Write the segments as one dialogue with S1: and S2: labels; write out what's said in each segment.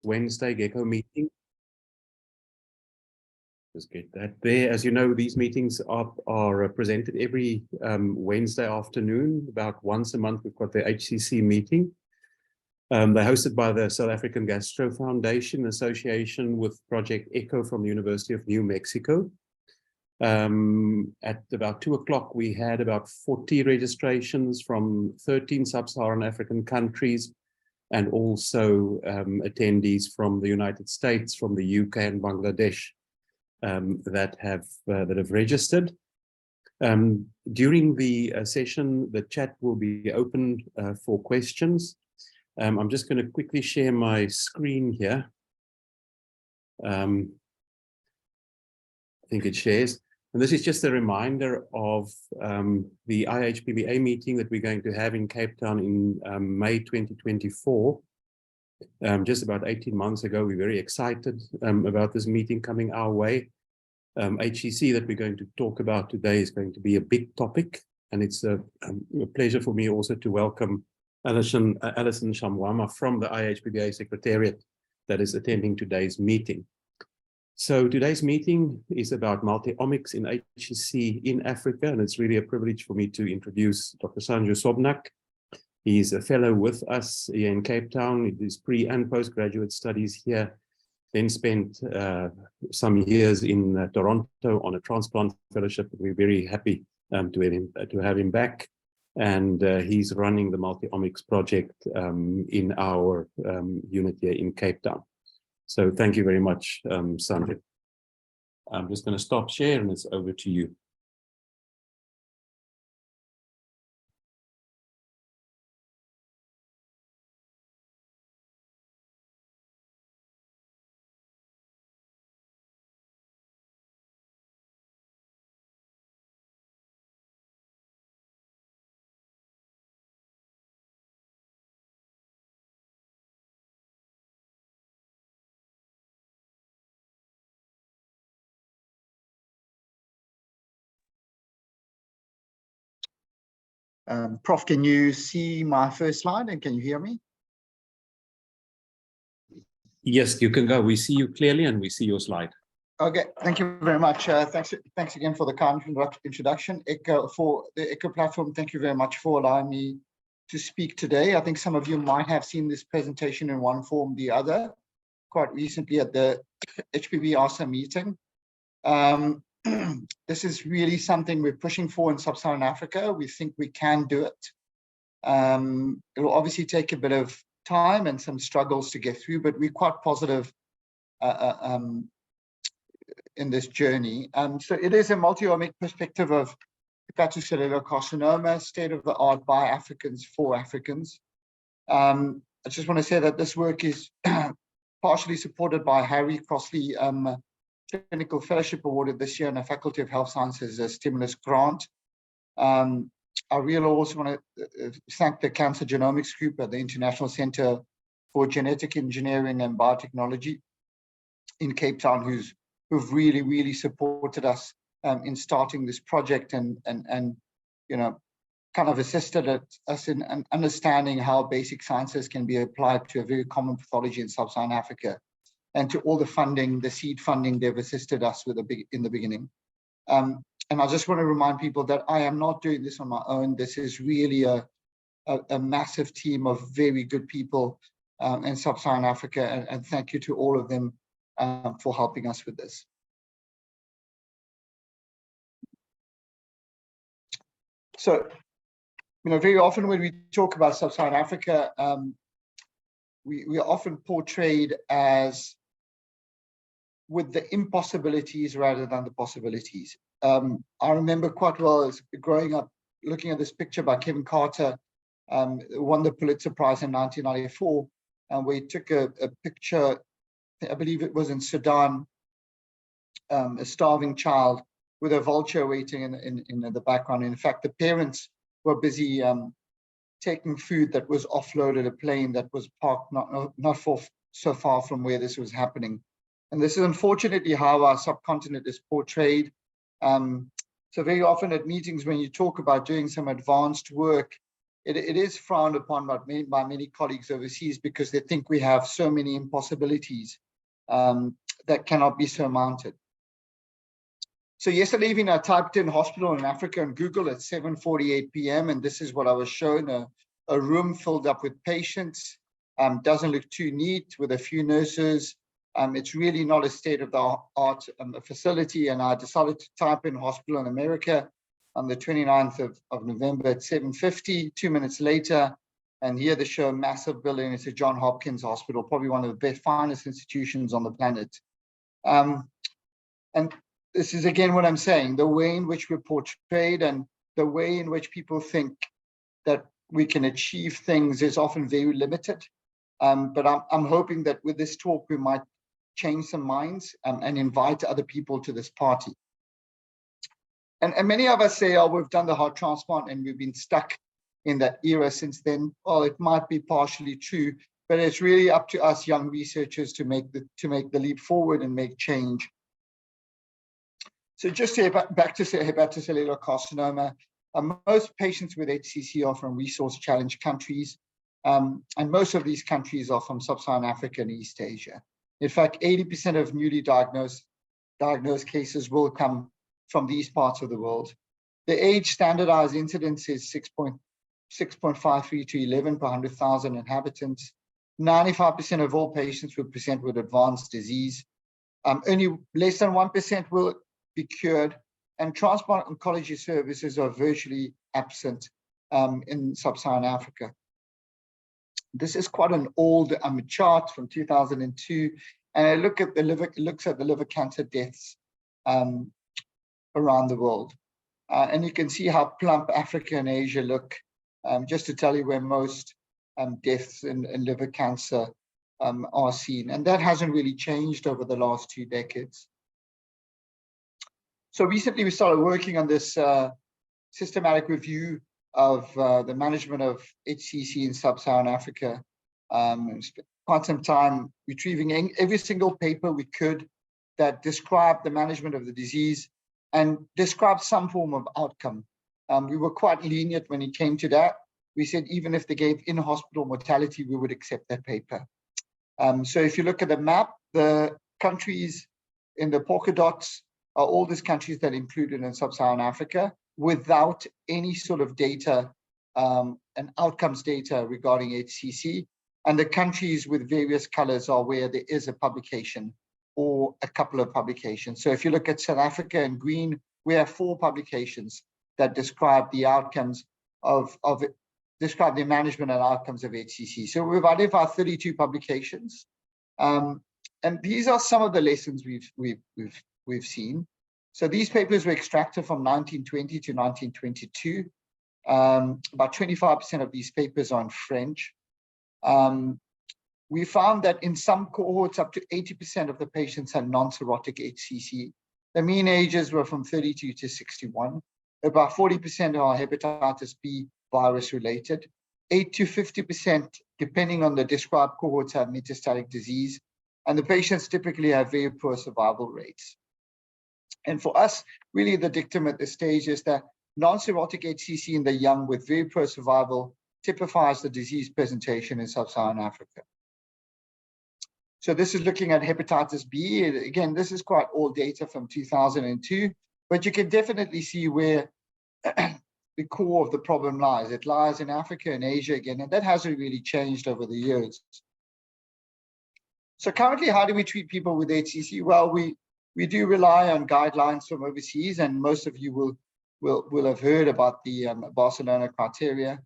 S1: Wednesday GECO meeting. Just get that there. As you know, these meetings are presented every Wednesday afternoon. About once a month, we've got the HCC meeting. They're hosted by the South African Gastro Foundation in association with Project ECHO from the University of New Mexico. At about 2 o'clock, we had about 40 registrations from 13 sub-Saharan African countries, and also attendees from the United States, from the UK and Bangladesh that have registered. During the session, the chat will be open for questions. I'm just going to quickly share my screen here. I think it shares. And this is just a reminder of the IHPBA meeting that we're going to have in Cape Town in May 2024. Just about 18 months ago, we're very excited about this meeting coming our way. HCC that we're going to talk about today is going to be a big topic, and it's a pleasure for me also to welcome Alison Shamwama from the IHPBA Secretariat that is attending today's meeting. So today's meeting is about multi-omics in HCC in Africa, and it's really a privilege for me to introduce Dr. S Sobnach. He's a fellow with us here in Cape Town. He did pre- and postgraduate studies here, then spent some years in Toronto on a transplant fellowship. We're very happy to have him back. And he's running the multi-omics project in our unit here in Cape Town. So thank you very much, Sanjay. I'm just going to stop share and it's over to you.
S2: Prof, can you see my first slide and can you hear me?
S1: Yes, you can go. We see you clearly and we see your slide.
S2: Okay, thank you very much. Thanks again for the kind introduction. For the ECHO platform, thank you very much for allowing me to speak today. I think some of you might have seen this presentation in one form or the other quite recently at the HPV-ASA meeting. This is really something we're pushing for in Sub-Saharan Africa. We think we can do it. It will obviously take a bit of time and some struggles to get through, but we're quite positive in this journey. So it is a multi-omic perspective of hepatocellular carcinoma, state-of-the-art by Africans for Africans. I just want to say that this work is partially supported by Harry Crossley Clinical Fellowship awarded this year in the Faculty of Health Sciences a stimulus grant. I really also want to thank the Cancer Genomics Group at the International Center for Genetic Engineering and Biotechnology in Cape Town, who've really supported us in starting this project and you know, kind of assisted us in understanding how basic sciences can be applied to a very common pathology in Sub-Saharan Africa. And to all the funding, the seed funding they've assisted us with in the beginning. And I just want to remind people that I am not doing this on my own. This is really a massive team of very good people in Sub-Saharan Africa. And thank you to all of them for helping us with this. So, you know, very often when we talk about Sub-Saharan Africa, we are often portrayed as with the impossibilities rather than the possibilities. I remember quite well as growing up, looking at this picture by Kevin Carter, won the Pulitzer Prize in 1994, and we took a picture, I believe it was in Sudan, a starving child with a vulture waiting in the background. In fact, the parents were busy taking food that was offloaded a plane that was parked not so far from where this was happening. And this is unfortunately how our subcontinent is portrayed. So very often at meetings when you talk about doing some advanced work it is frowned upon by many colleagues overseas because they think we have so many impossibilities that cannot be surmounted. So yesterday evening, I typed in hospital in Africa on Google at 7:48 p.m. And this is what I was shown, a room filled up with patients. Doesn't look too neat, with a few nurses. It's really not a state-of-the-art facility. And I decided to type in hospital in America on the 29th of November at 7:50, 2 minutes later. And here they show a massive building. It's a Johns Hopkins hospital, probably one of the best, finest institutions on the planet. And this is again what I'm saying, the way in which we're portrayed and the way in which people think that we can achieve things is often very limited. But I'm hoping that with this talk, we might change some minds and invite other people to this party. And many of us say, oh, we've done the heart transplant and we've been stuck in that era since then. Well, it might be partially true, but it's really up to us young researchers to make the leap forward and make change. So just to back to hepatocellular carcinoma, most patients with HCC are from resource-challenged countries, and most of these countries are from sub-Saharan Africa and East Asia. In fact, 80% of newly diagnosed cases will come from these parts of the world. The age standardized incidence is 6.53 to 11 per 100,000 inhabitants. 95% of all patients will present with advanced disease. Only less than 1% will be cured, and transplant oncology services are virtually absent in sub-Saharan Africa. This is quite an old chart from 2002, and it looks at the liver cancer deaths around the world. And you can see how plump Africa and Asia look, just to tell you where most deaths in liver cancer are seen. And that hasn't really changed over the last 2 decades. So recently we started working on this systematic review of the management of HCC in sub-Saharan Africa. Spent quite some time retrieving every single paper we could that described the management of the disease and described some form of outcome. We were quite lenient when it came to that. We said even if they gave in-hospital mortality, we would accept that paper. So if you look at the map, the countries in the polka dots are all these countries that are included in sub-Saharan Africa without any sort of data and outcomes data regarding HCC. And the countries with various colors are where there is a publication or a couple of publications. So if you look at South Africa in green, we have 4 publications that describe the outcomes describe the management and outcomes of HCC. So we've identified 32 publications. And these are some of the lessons we've seen. So these papers were extracted from 1920 to 1922. About 25% of these papers are in French. We found that in some cohorts, up to 80% of the patients had non-cirrhotic HCC. The mean ages were from 32 to 61. About 40% are hepatitis B virus related. 8 to 50%, depending on the described cohorts, have metastatic disease. And the patients typically have very poor survival rates. And for us, really the dictum at this stage is that non-cirrhotic HCC in the young with very poor survival typifies the disease presentation in sub-Saharan Africa. So this is looking at hepatitis B. Again, this is quite old data from 2002, but you can definitely see where the core of the problem lies. It lies in Africa and Asia again, and that hasn't really changed over the years. So currently, how do we treat people with HCC? Well, we do rely on guidelines from overseas, and most of you will have heard about the Barcelona criteria.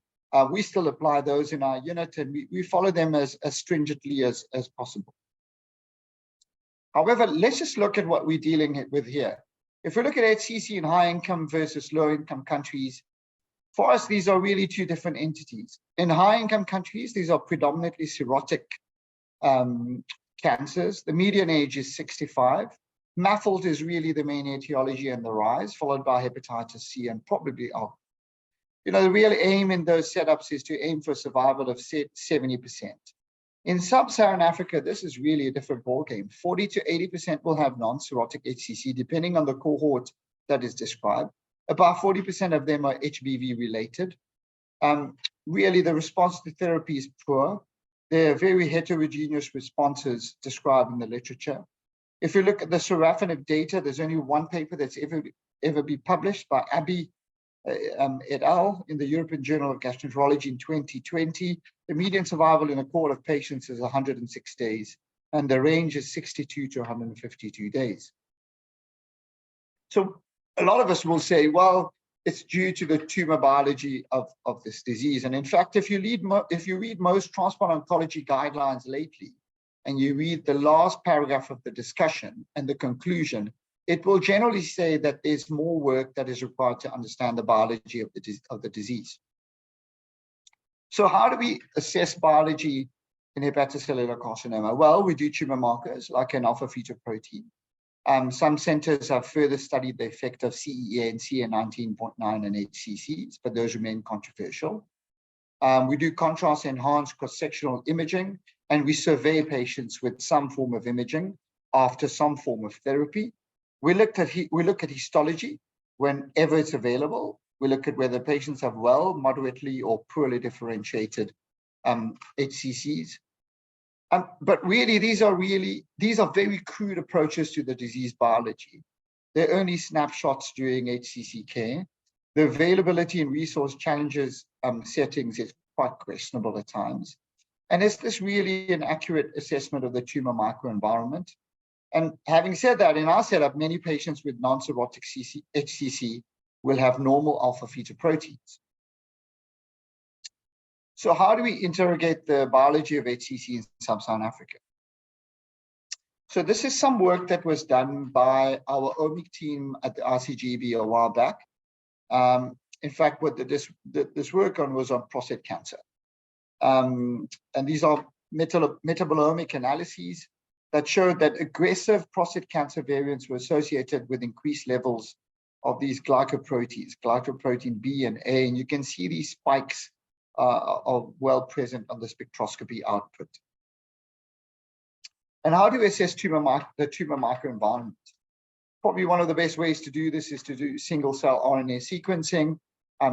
S2: We still apply those in our unit, and we follow them as stringently as possible. However, let's just look at what we're dealing with here. If we look at HCC in high-income versus low-income countries, for us, these are really 2 different entities. In high-income countries, these are predominantly cirrhotic cancers. The median age is 65. MAFLD is really the main etiology and the rise, followed by hepatitis C and probably alcohol. You know, the real aim in those setups is to aim for survival of 70%. In sub-Saharan Africa, this is really a different ballgame. 40 to 80% will have non-cirrhotic HCC, depending on the cohort that is described. About 40% of them are HBV related. really the response to therapy is poor. There are very heterogeneous responses described in the literature. If you look at the sorafenib data, there's only one paper that's ever been published by Abbey et al. In the European Journal of Gastroenterology in 2020. The median survival in a cohort of patients is 106 days, and the range is 62 to 152 days. So a lot of us will say, well, it's due to the tumor biology of this disease. And in fact, if you read most transplant oncology guidelines lately, and you read the last paragraph of the discussion and the conclusion, it will generally say that there's more work that is required to understand the biology of the disease. So how do we assess biology in hepatocellular carcinoma? Well, we do tumor markers like an alpha-fetoprotein. Some centers have further studied the effect of CEA and CA19.9 and HCCs, but those remain controversial. We do contrast-enhanced cross-sectional imaging, and we survey patients with some form of imaging after some form of therapy. We look at histology whenever it's available. We look at whether patients have well, moderately, or poorly differentiated HCCs. But really, these are very crude approaches to the disease biology. They're only snapshots during HCC care. The availability and resource challenges settings is quite questionable at times. And is this really an accurate assessment of the tumor microenvironment? And having said that, in our setup, many patients with non-cirrhotic HCC will have normal alpha-fetoproteins. So how do we interrogate the biology of HCC in sub-Saharan Africa? So this is some work that was done by our omic team at the RCGB a while back. In fact, what this work on was on prostate cancer. And these are metabolomic analyses that showed that aggressive prostate cancer variants were associated with increased levels of these glycoproteins, glycoprotein B and A, and you can see these spikes are well present on the spectroscopy output. And how do we assess the tumor microenvironment? Probably one of the best ways to do this is to do single-cell RNA sequencing.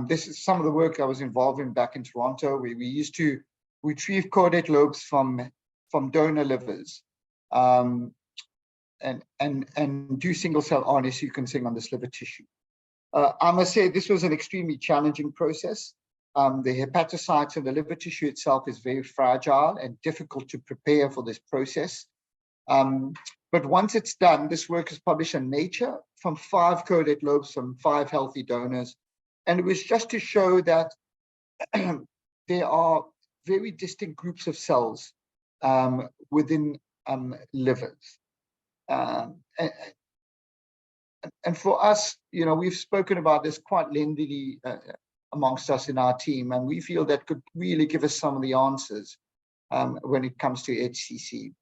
S2: This is some of the work I was involved in back in Toronto, where we used to retrieve caudate lobes from donor livers and do single-cell RNA sequencing on this liver tissue. I must say this was an extremely challenging process. The hepatocytes and the liver tissue itself is very fragile and difficult to prepare for this process. But once it's done, this work is published in Nature from 5 caudate lobes from 5 healthy donors. And it was just to show that there are very distinct groups of cells within livers. And for us, you know, we've spoken about this quite lengthily amongst us in our team, and we feel that could really give us some of the answers when it comes to HCC.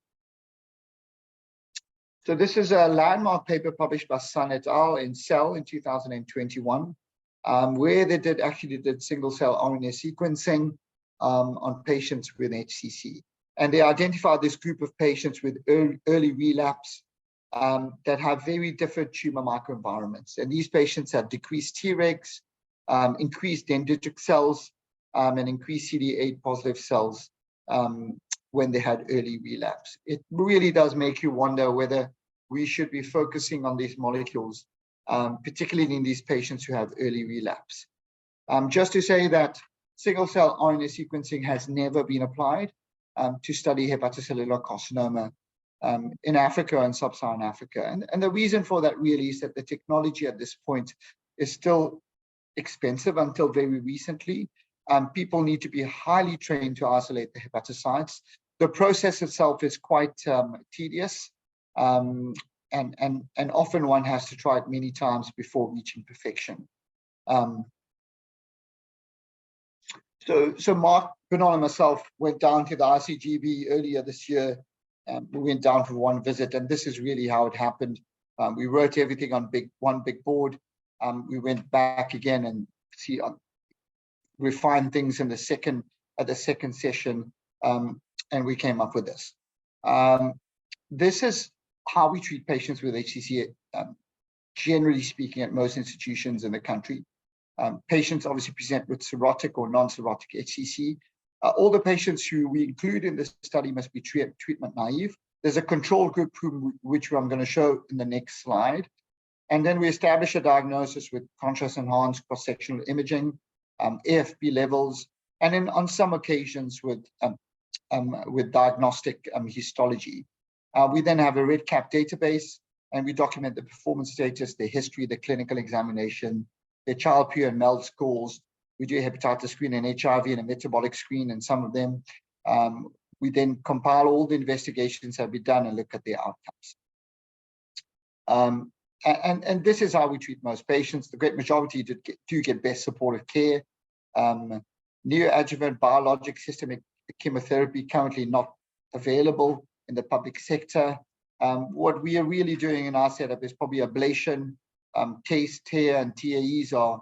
S2: So this is a landmark paper published by Sun et al. In Cell in 2021, where they did single-cell RNA sequencing on patients with HCC. And they identified this group of patients with early relapse that have very different tumor microenvironments. And these patients had decreased Tregs, increased dendritic cells, and increased CD8 positive cells when they had early relapse. It really does make you wonder whether we should be focusing on these molecules, particularly in these patients who have early relapse. Just to say that single-cell RNA sequencing has never been applied to study hepatocellular carcinoma in Africa and sub-Saharan Africa. And the reason for that really is that the technology at this point is still expensive until very recently. People need to be highly trained to isolate the hepatocytes. The process itself is quite tedious, and often one has to try it many times before reaching perfection. So Mark, Bernard, and myself went down to the RCGB earlier this year. We went down for one visit, and this is really how it happened. We wrote everything on one big board. We went back again and refined things in the second session, and we came up with this. This is how we treat patients with HCC, generally speaking, at most institutions in the country. Patients obviously present with cirrhotic or non-cirrhotic HCC. All the patients who we include in this study must be treatment naive. There's a control group which I'm going to show in the next slide. And then we establish a diagnosis with contrast-enhanced cross-sectional imaging, AFP levels, and then on some occasions with diagnostic histology. We then have a REDCap database, and we document the performance status, the history, the clinical examination, the Child-Pugh and MELD scores. We do a hepatitis screen and HIV and a metabolic screen in some of them. We then compile all the investigations that have been done and look at the outcomes. And this is how we treat most patients. The great majority do get best supportive care. Neoadjuvant biologic systemic chemotherapy currently not available in the public sector. What we are really doing in our setup is probably ablation. TACE, TARE, and TAEs are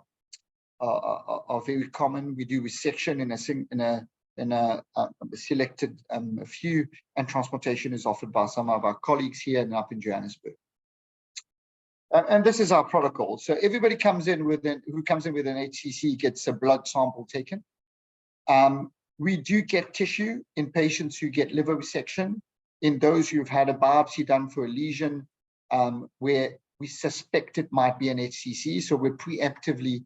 S2: very common. We do resection in a selected few, and transplantation is offered by some of our colleagues here and up in Johannesburg. And this is our protocol. So everybody who comes in with an HCC gets a blood sample taken. We do get tissue in patients who get liver resection, in those who've had a biopsy done for a lesion where we suspect it might be an HCC. So we preemptively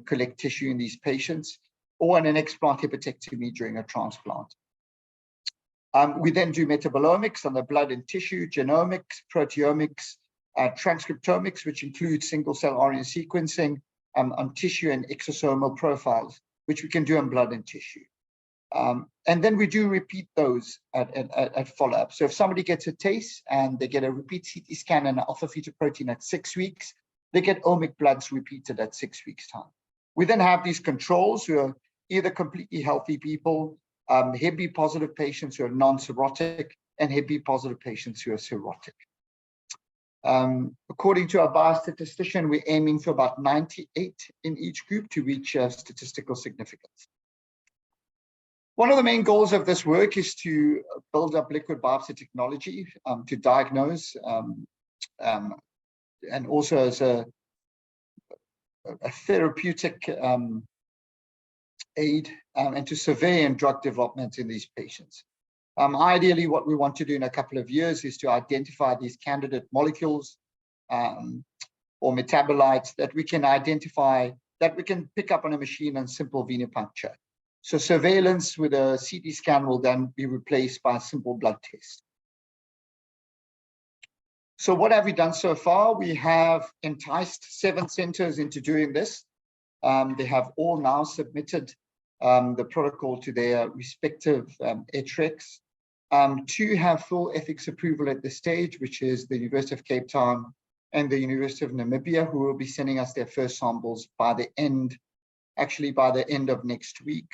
S2: collect tissue in these patients, or in an explant hepatectomy during a transplant. We then do metabolomics on the blood and tissue, genomics, proteomics, transcriptomics, which includes single-cell RNA sequencing on tissue and exosomal profiles, which we can do on blood and tissue. And then we do repeat those at follow-up. So if somebody gets a TACE and they get a repeat CT scan and an alpha-fetoprotein at 6 weeks, they get omic bloods repeated at 6 weeks' time. We then have these controls who are either completely healthy people, Hep B positive patients who are non-cirrhotic, and Hep B positive patients who are cirrhotic. According to our biostatistician, we're aiming for about 98 in each group to reach statistical significance. One of the main goals of this work is to build up liquid biopsy technology to diagnose, and also as a therapeutic aid, and to survey and drug development in these patients. Ideally, what we want to do in a couple of years is to identify these candidate molecules or metabolites that we can identify, that we can pick up on a machine and simple venipuncture. So surveillance with a CT scan will then be replaced by a simple blood test. So what have we done so far? We have enticed 7 centers into doing this. They have all now submitted the protocol to their respective HRECs. 2 have full ethics approval at this stage, which is the University of Cape Town and the University of Namibia, who will be sending us their first samples by the end of next week.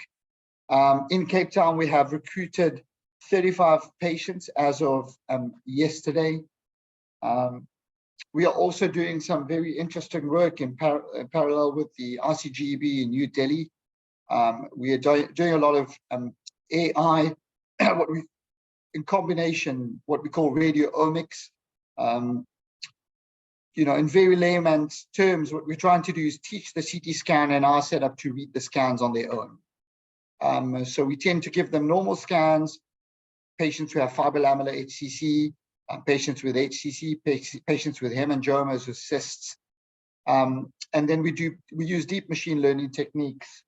S2: In Cape Town, we have recruited 35 patients as of yesterday. We are also doing some very interesting work in parallel with the RCGB in New Delhi. We are doing a lot of AI, in combination, what we call radio-omics. In very layman's terms, what we're trying to do is teach the CT scan and our setup to read the scans on their own. So we tend to give them normal scans, patients who have fibrolamellar HCC, patients with HCC, patients with hemangiomas with cysts. And then we use deep machine learning techniques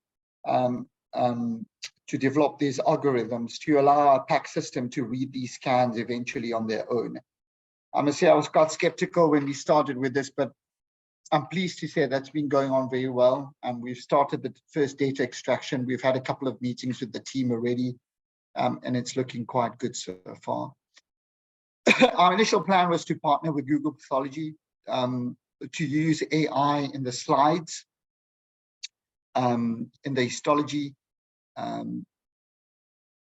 S2: to develop these algorithms to allow our PAC system to read these scans eventually on their own. I must say I was quite skeptical when we started with this, but I'm pleased to say that's been going on very well. And we've started the first data extraction. We've had a couple of meetings with the team already, and it's looking quite good so far. Our initial plan was to partner with Google Pathology to use AI in the slides, in the histology.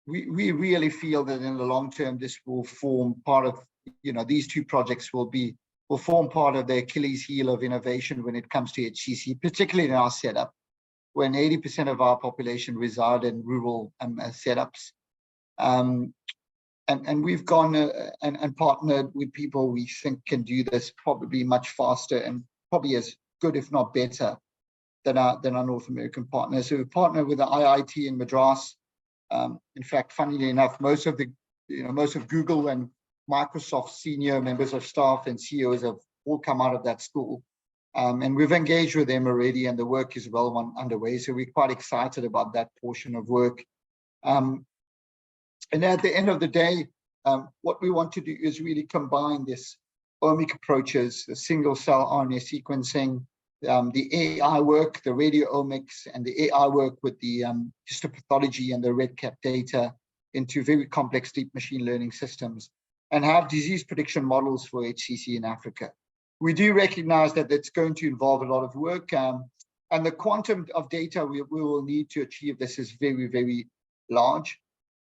S2: We really feel that in the long term, this will form part of, these 2 projects will form part of the Achilles heel of innovation when it comes to HCC, particularly in our setup, when 80% of our population reside in rural setups. And we've gone and partnered with people we think can do this probably much faster and probably as good, if not better, our North American partners. So we partner with the IIT in Madras. In fact, funnily enough, most of Google and Microsoft senior members of staff and CEOs have all come out of that school. And we've engaged with them already, and the work is well underway. So we're quite excited about that portion of work. And at the end of the day, what we want to do is really combine this omic approaches, the single cell RNA sequencing, the AI work, the radioomics, and the AI work with the histopathology and the REDCap data into very complex deep machine learning systems, and have disease prediction models for HCC in Africa. We do recognize that it's going to involve a lot of work, and the quantum of data we will need to achieve this is very, very large.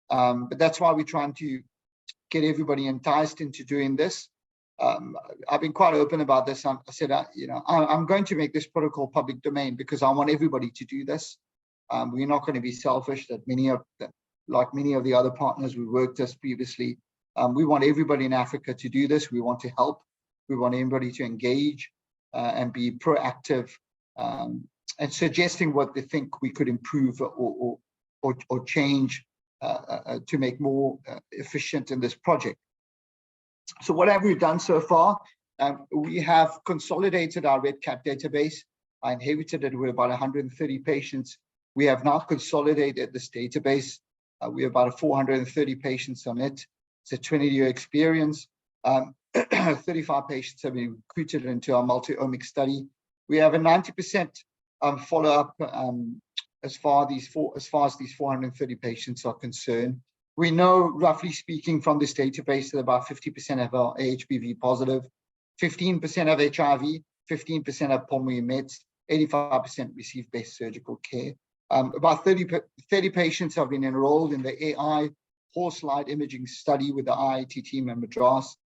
S2: But that's why we're trying to get everybody enticed into doing this. I've been quite open about this. I said, I'm going to make this protocol public domain because I want everybody to do this. We're not going to be selfish. Like many of the other partners we worked with previously, we want everybody in Africa to do this. We want to help. We want everybody to engage and be proactive and suggesting what they think we could improve or change to make more efficient in this project. So what have we done so far? We have consolidated our REDCap database. I inherited it with about 130 patients. We have now consolidated this database. We have about 430 patients on it. It's a 20-year experience. 35 patients have been recruited into our multi-omic study. We have a 90% follow-up as far as these 430 patients are concerned. We know, roughly speaking, from this database that about 50% have HPV positive, 15% have HIV, 15% have pulmonary mets, 85% receive best surgical care. About 30 patients have been enrolled in the AI whole slide imaging study with the IIT team in Madras.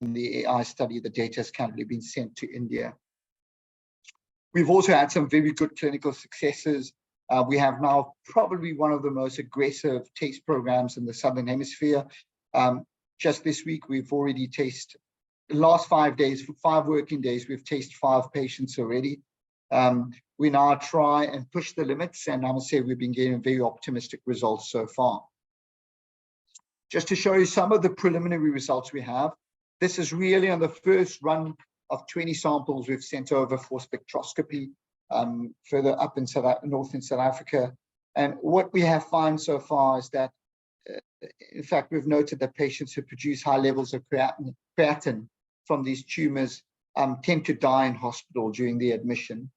S2: In the AI study, the data has currently been sent to India. We've also had some very good clinical successes. We have now probably one of the most aggressive taste programs in the Southern Hemisphere. Just this week, we've already tasted, last 5 days, for 5 working days, we've tasted 5 patients already. We now try and push the limits, and I must say we've been getting very optimistic results so far. Just to show you some of the preliminary results we have, this is really on the first run of 20 samples we've sent over for spectroscopy further up in north in South Africa. And what we have found so far is that, in fact, we've noted that patients who produce high levels of creatinine from these tumors tend to die in hospital during the admission.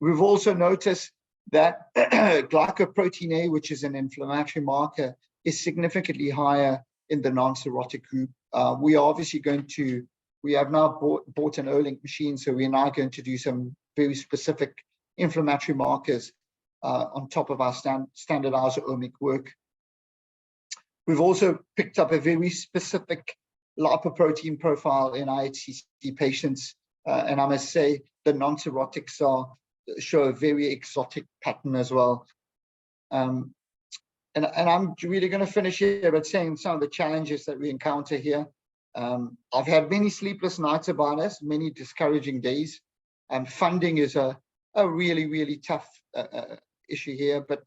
S2: We've also noticed that glycoprotein A, which is an inflammatory marker, is significantly higher in the non-cirrhotic group. We are obviously we have now bought an Olink machine, so we're now going to do some very specific inflammatory markers on top of our standardized omic work. We've also picked up a very specific lipoprotein profile in HCC patients, and I must say the non-cirrhotics show a very exotic pattern as well. And I'm really going to finish here by saying some of the challenges that we encounter here. I've had many sleepless nights about this, many discouraging days. Funding is a really, really tough issue here, but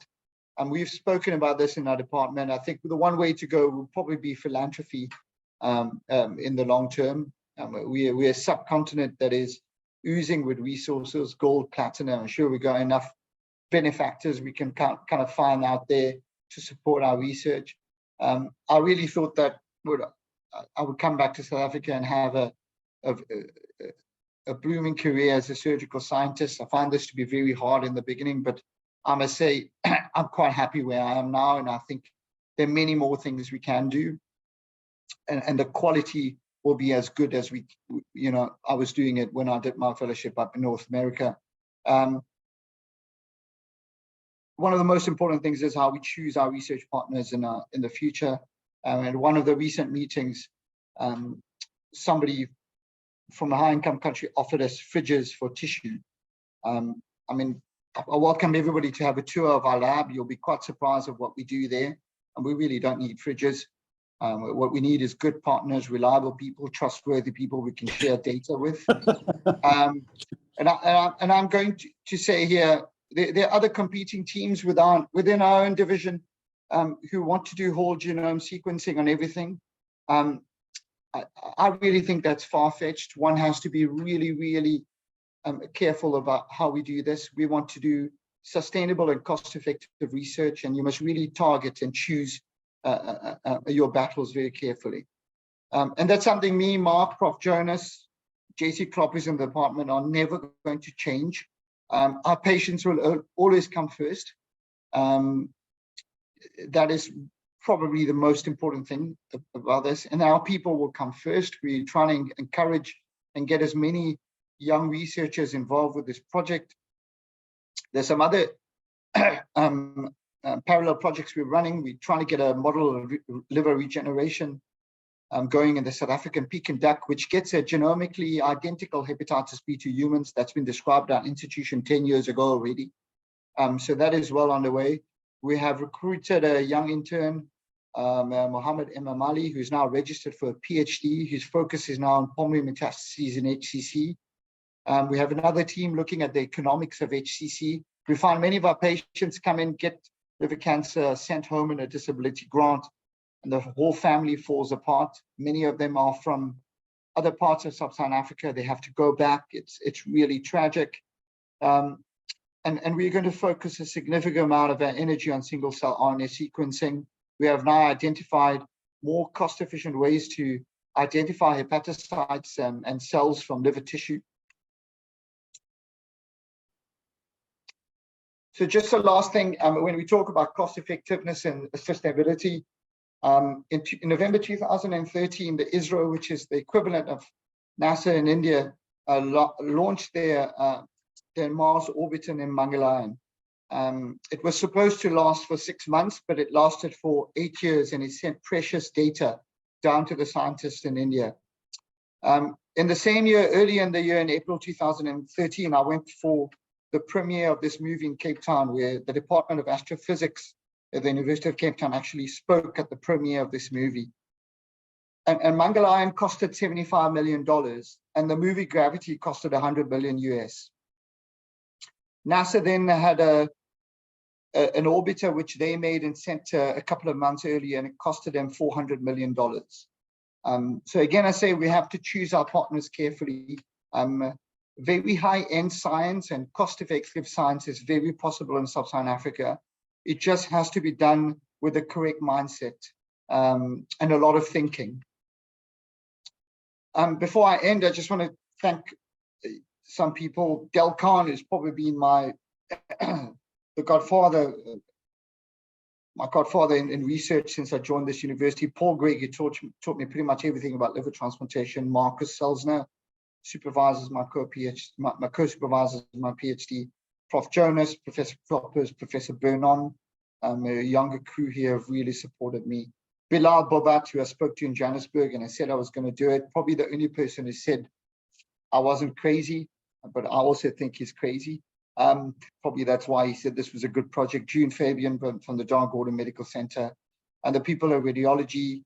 S2: we've spoken about this in our department. I think the one way to go will probably be philanthropy in the long term. We're a subcontinent that is oozing with resources, gold, platinum. I'm sure we've got enough benefactors we can kind of find out there to support our research. I really thought that I would come back to South Africa and have a blooming career as a surgical scientist. I found this to be very hard in the beginning, but I must say I'm quite happy where I am now, and I think there are many more things we can do, and the quality will be as good as I was doing it when I did my fellowship up in North America. One of the most important things is how we choose our research partners in the future. And one of the recent meetings, somebody from a high-income country offered us fridges for tissue. I welcome everybody to have a tour of our lab. You'll be quite surprised at what we do there, and we really don't need fridges. What we need is good partners, reliable people, trustworthy people we can share data with. And I'm going to say here, there are other competing teams within our own division who want to do whole genome sequencing on everything. I really think that's far-fetched. One has to be really, really careful about how we do this. We want to do sustainable and cost-effective research, and you must really target and choose your battles very carefully. And that's something me, Mark, Prof. Jonas, JC Klopp is in the department are never going to change. Our patients will always come first. That is probably the most important thing about this. And our people will come first. We're trying to encourage and get as many young researchers involved with this project. There's some other parallel projects we're running. We're trying to get a model of liver regeneration going in the South African pecan duck, which gets a genomically identical hepatitis B to humans. That's been described at our institution 10 years ago already. So that is well underway. We have recruited a young intern, Mohammed Emamali, who's now registered for a PhD. His focus is now on pulmonary metastases in HCC. We have another team looking at the economics of HCC. We find many of our patients come in, get liver cancer, sent home in a disability grant, and the whole family falls apart. Many of them are from other parts of sub-Saharan Africa. They have to go back. It's really tragic. And we're going to focus a significant amount of our energy on single-cell RNA sequencing. We have now identified more cost-efficient ways to identify hepatocytes and cells from liver tissue. So just the last thing, when we talk about cost effectiveness and sustainability, in November 2013, the ISRO, which is the equivalent of NASA in India, launched their Mars orbiter in Mangalyaan. It was supposed to last for 6 months, but it lasted for 8 years, and it sent precious data down to the scientists in India. In the same year, early in the year, in April 2013, I went for the premiere of this movie in Cape Town, where the Department of Astrophysics at the University of Cape Town actually spoke at the premiere of this movie. And Mangalyaan costed $75 million, and the movie Gravity costed $100 million US. NASA then had an orbiter which they made and sent a couple of months earlier, and it costed them $400 million. So again, I say we have to choose our partners carefully. Very high-end science and cost-effective science is very possible in sub-Saharan Africa. It just has to be done with the correct mindset and a lot of thinking. Before I end, I just want to thank some people. Del Khan has probably been my godfather in research since I joined this university. Paul Gregg, who taught me pretty much everything about liver transplantation. Marcus Selzner supervises my co-supervisors my PhD. Prof. Jonas, Professor Kloppers, Professor Bernon, a younger crew here have really supported me. Bilal Bobat, who I spoke to in Johannesburg, and I said I was going to do it. Probably the only person who said I wasn't crazy, but I also think he's crazy. Probably that's why he said this was a good project. June Fabian from the John Gordon Medical Center, and the people of radiology,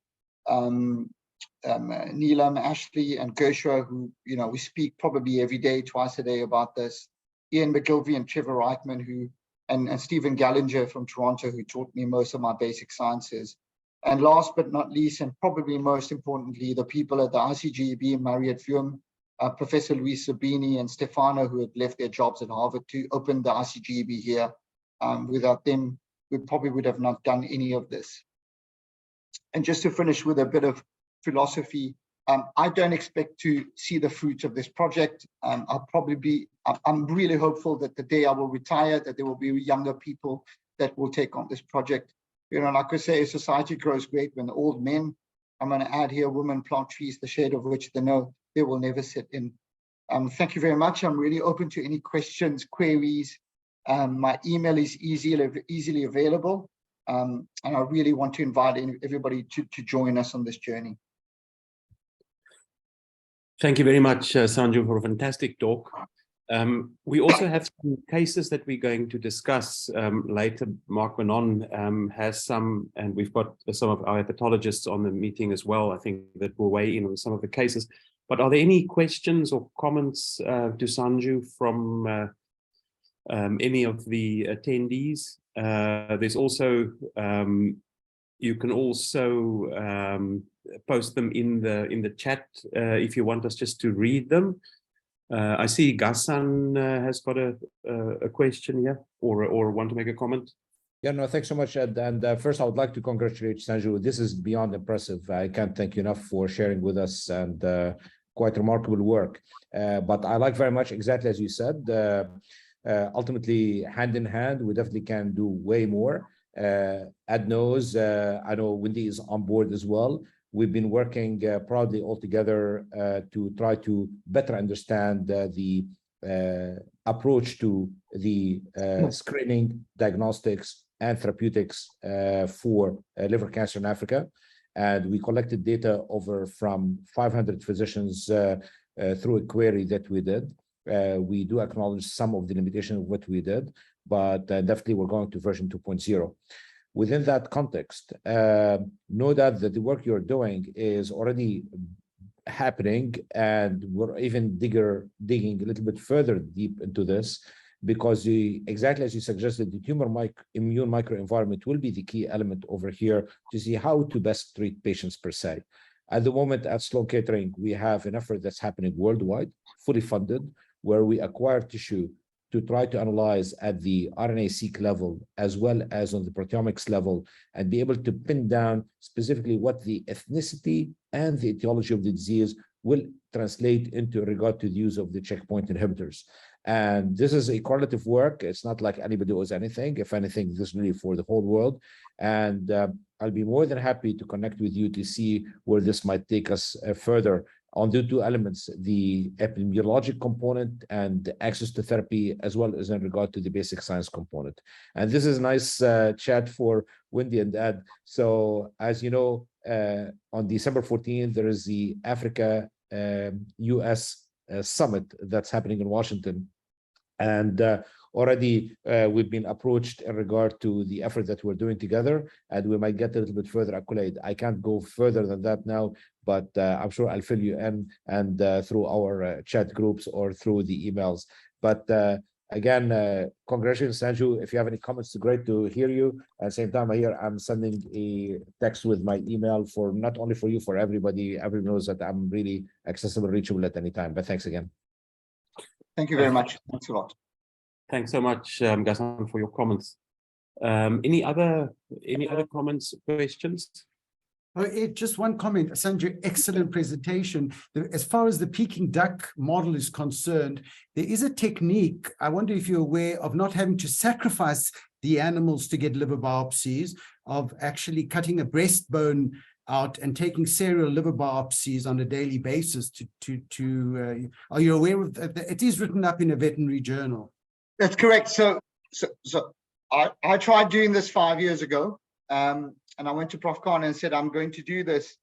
S2: Neelam, Ashley, and Gershwa, who, we speak probably every day, twice a day about this. Ian McGilvey and Trevor Reitman, and Stephen Gallinger from Toronto, who taught me most of my basic sciences. And last but not least, and probably most importantly, the people at the ICGEB, Mariette Vuom, Professor Luis Sabini and Stefano, who had left their jobs at Harvard to open the ICGEB here. Without them, we probably would have not done any of this. And just to finish with a bit of philosophy, I don't expect to see the fruits of this project. I'm really hopeful that the day I will retire, that there will be younger people that will take on this project. Like I say, society grows great when the old men, I'm going to add here, women plant trees, the shade of which they know they will never sit in. Thank you very much. I'm really open to any questions, queries. My email is easily available. And I really want to invite everybody to join us on this journey.
S1: Thank you very much, Sanju, for a fantastic talk. We also have some cases that we're going to discuss later. Mark Manon has some, and we've got some of our hepatologists on the meeting as well, I think, that will weigh in on some of the cases. But are there any questions or comments to Sanju from any of the attendees? There's also, you can also post them in the chat if you want us just to read them. I see Ghassan has got a question here, or want to make a comment.
S3: Yeah, no, thanks so much, Ed. And first, I would like to congratulate Sanju. This is beyond impressive. I can't thank you enough for sharing with us, and quite remarkable work. But I like very much, exactly as you said, ultimately, hand in hand, we definitely can do way more. Ed knows, I know Wendy is on board as well. We've been working proudly all together to try to better understand the approach to the screening, diagnostics, and therapeutics for liver cancer in Africa. And we collected data over from 500 physicians through a query that we did. We do acknowledge some of the limitation of what we did, but definitely we're going to version 2.0. Within that context, know that the work you're doing is already happening, and we're even digging a little bit further deep into this, because exactly as you suggested, the tumor immune microenvironment will be the key element over here to see how to best treat patients per se. At the moment at Sloan Kettering, we have an effort that's happening worldwide, fully funded, where we acquire tissue to try to analyze at the RNA-seq level, as well as on the proteomics level, and be able to pin down specifically what the ethnicity and the etiology of the disease will translate into regard to the use of the checkpoint inhibitors. And this is a correlative work. It's not like anybody owes anything. If anything, this is really for the whole world. And I'll be more than happy to connect with you to see where this might take us further on the two elements, the epidemiologic component and the access to therapy, as well as in regard to the basic science component. And this is a nice chat for Wendy and Ed. So as you know, on December 14th, there is the Africa US summit that's happening in Washington. And already we've been approached in regard to the effort that we're doing together, and we might get a little bit further accolade. I can't go further than that now, but I'm sure I'll fill you in, and through our chat groups or through the emails. But again, congratulations, Sanju. If you have any comments, it's great to hear you. At the same time, I'm sending a text with my email for not only for you, for everybody. Everyone knows that I'm really accessible, reachable at any time. But thanks again.
S2: Thank you very much. Thanks a lot.
S1: Thanks so much, Ghassan, for your comments. Any other comments, questions?
S4: Oh, Ed, just one comment. Sanju, excellent presentation. As far as the Peking duck model is concerned, there is a technique. I wonder if you're aware of not having to sacrifice the animals to get liver biopsies, of actually cutting a breastbone out and taking serial liver biopsies on a daily basis are you aware of that? It is written up in a veterinary journal.
S2: That's correct. So I tried doing this 5 years ago, and I went to Prof. Khan and said, I'm going to do this.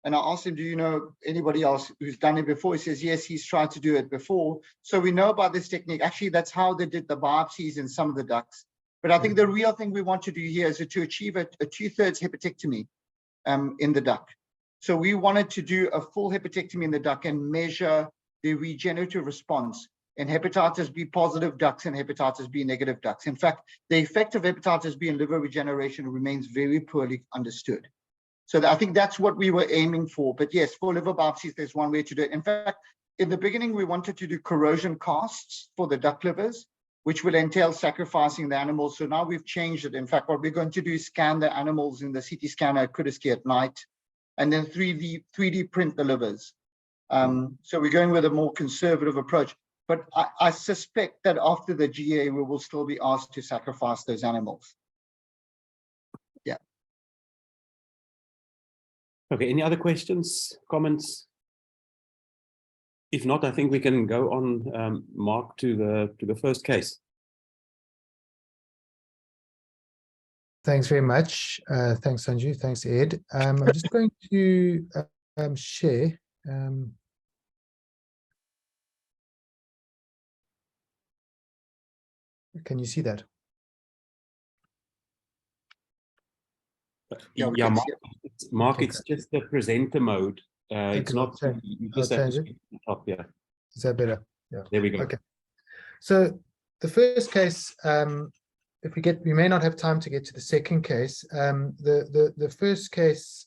S2: And I asked him, do you know anybody else who's done it before? He says, yes, he's tried to do it before. So we know about this technique. Actually, that's how they did the biopsies in some of the ducks. But I think the real thing we want to do here is to achieve a 2/3 hepatectomy in the duck. So we wanted to do a full hepatectomy in the duck and measure the regenerative response in hepatitis B positive ducks and hepatitis B negative ducks. In fact, the effect of hepatitis B in liver regeneration remains very poorly understood. So I think that's what we were aiming for. But yes, for liver biopsies, there's one way to do it. In fact, in the beginning, we wanted to do corrosion casts for the duck livers, which will entail sacrificing the animals. So now we've changed it. In fact, what we're going to do is scan the animals in the CT scanner at Kudiski at night, and then 3D print the livers. So we're going with a more conservative approach. But I suspect that after the GA, we will still be asked to sacrifice those animals. Yeah.
S1: Okay, any other questions, comments? If not, I think we can go on, Mark, to the first case.
S5: Thanks very much. Thanks, Sanju. Thanks, Ed. I'm just going to share. Can you see that?
S2: Yeah, we
S1: Yeah,
S2: can
S1: Mark,
S2: see it.
S1: Mark,
S5: Okay,
S1: it's just the presenter mode. It's
S5: Okay,
S1: not,
S5: change-
S1: you
S5: I'll
S1: just have to
S5: change it.
S1: switch the top, yeah.
S5: Is that better? Yeah.
S1: There we go.
S5: Okay. So the first case, if we may not have time to get to the second case. The first case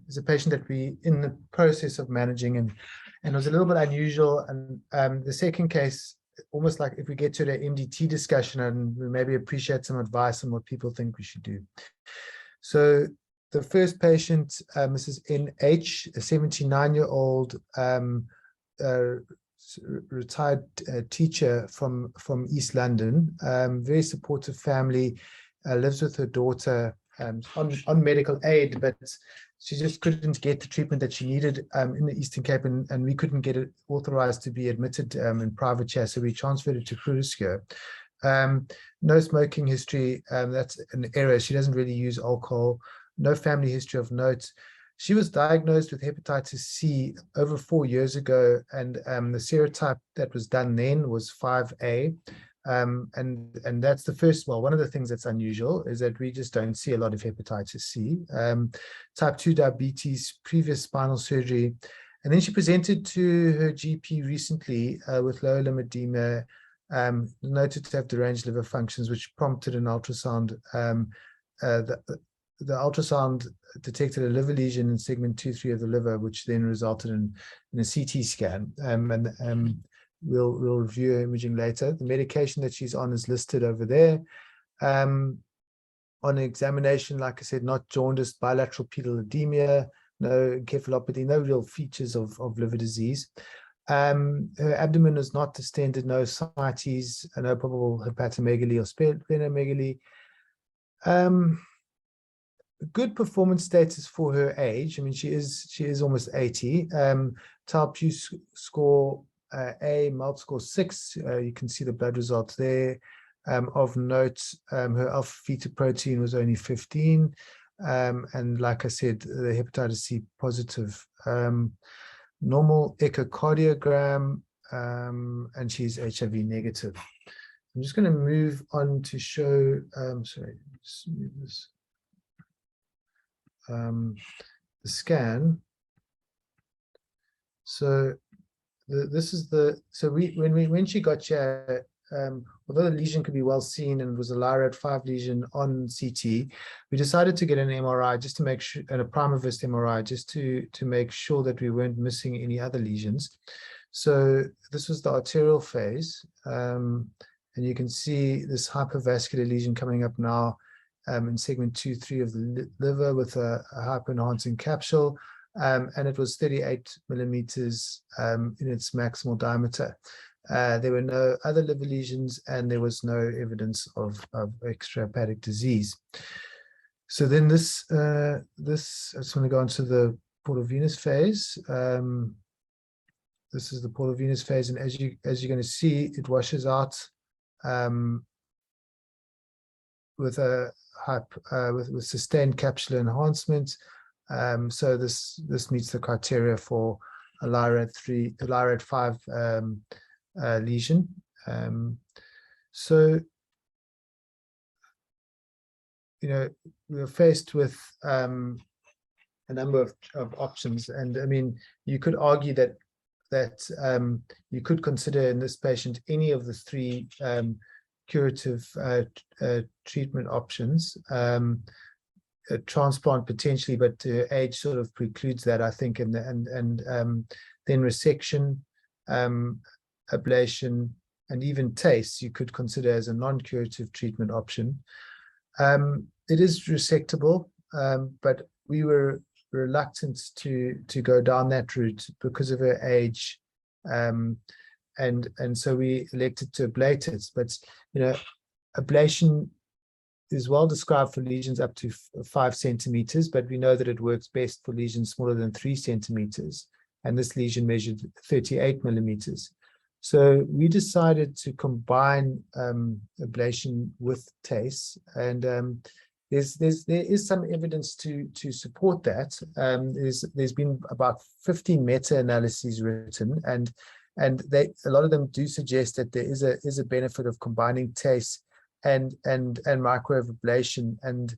S5: is a patient that we in the process of managing and was a little bit unusual. And the second case, almost like if we get to the MDT discussion and we maybe appreciate some advice on what people think we should do. So the first patient, Mrs. NH, a 79-year-old retired teacher from East London, very supportive family, lives with her daughter on medical aid, but she just couldn't get the treatment that she needed in the Eastern Cape, and we couldn't get it authorized to be admitted in private care, so we transferred it to Grooterschuur. No smoking history, that's an error. She doesn't really use alcohol. No family history of note. She was diagnosed with hepatitis C over 4 years ago, and the serotype that was done then was 5A. And that's the first, well, one of the things that's unusual is that we just don't see a lot of hepatitis C. Type 2 diabetes, previous spinal surgery. And then she presented to her GP recently with lower limb edema, noted to have deranged liver functions, which prompted an ultrasound. The ultrasound detected a liver lesion in segment 2-3 of the liver, which then resulted in a CT scan. We'll review her imaging later. The medication that she's on is listed over there. On examination, like I said, not jaundiced, bilateral pedal edema, no encephalopathy, no real features of liver disease. Her abdomen is not distended, no ascites, no probable hepatomegaly or splenomegaly. Good performance status for her age. I mean, she is almost 80. Talp score A, MALT score 6. You can see the blood results there. Of note, her alpha fetoprotein was only 15. And like I said, the hepatitis C positive. Normal echocardiogram, and she's HIV negative. I'm just going to move on to show, sorry, just move this. The scan. So this is the, so when she got here, although the lesion could be well seen and it was a LIRAD 5 lesion on CT, we decided to get an MRI just to make sure, and a primavist MRI just to make sure that we weren't missing any other lesions. So this was the arterial phase, and you can see this hypervascular lesion coming up now in segment 2-3 of the liver with a hyper-enhancing capsule, and it was 38 millimeters in its maximal diameter. There were no other liver lesions, and there was no evidence of extrahepatic disease. So then this, I just want to go on to the portovenous phase. This is the portovenous phase, and as you're going to see, it washes out with a with sustained capsular enhancement. So this meets the criteria for a LIRAD 5 lesion. So, you know, we were faced with a number of options, and I mean, you could argue that you could consider in this patient any of the 3 curative treatment options. A transplant potentially, but age sort of precludes that, I think, and then resection, ablation, and even TACE you could consider as a non-curative treatment option. It is resectable, but we were reluctant to go down that route because of her age, and so we elected to ablate it. But you know, ablation is well described for lesions up to 5 centimeters, but we know that it works best for lesions smaller than 3 centimeters, and this lesion measured 38 millimeters. So we decided to combine ablation with TACE, and there is some evidence to support that. There's been about 15 meta-analyses written, and a lot of them do suggest that there is a benefit of combining TACE and microwave ablation, and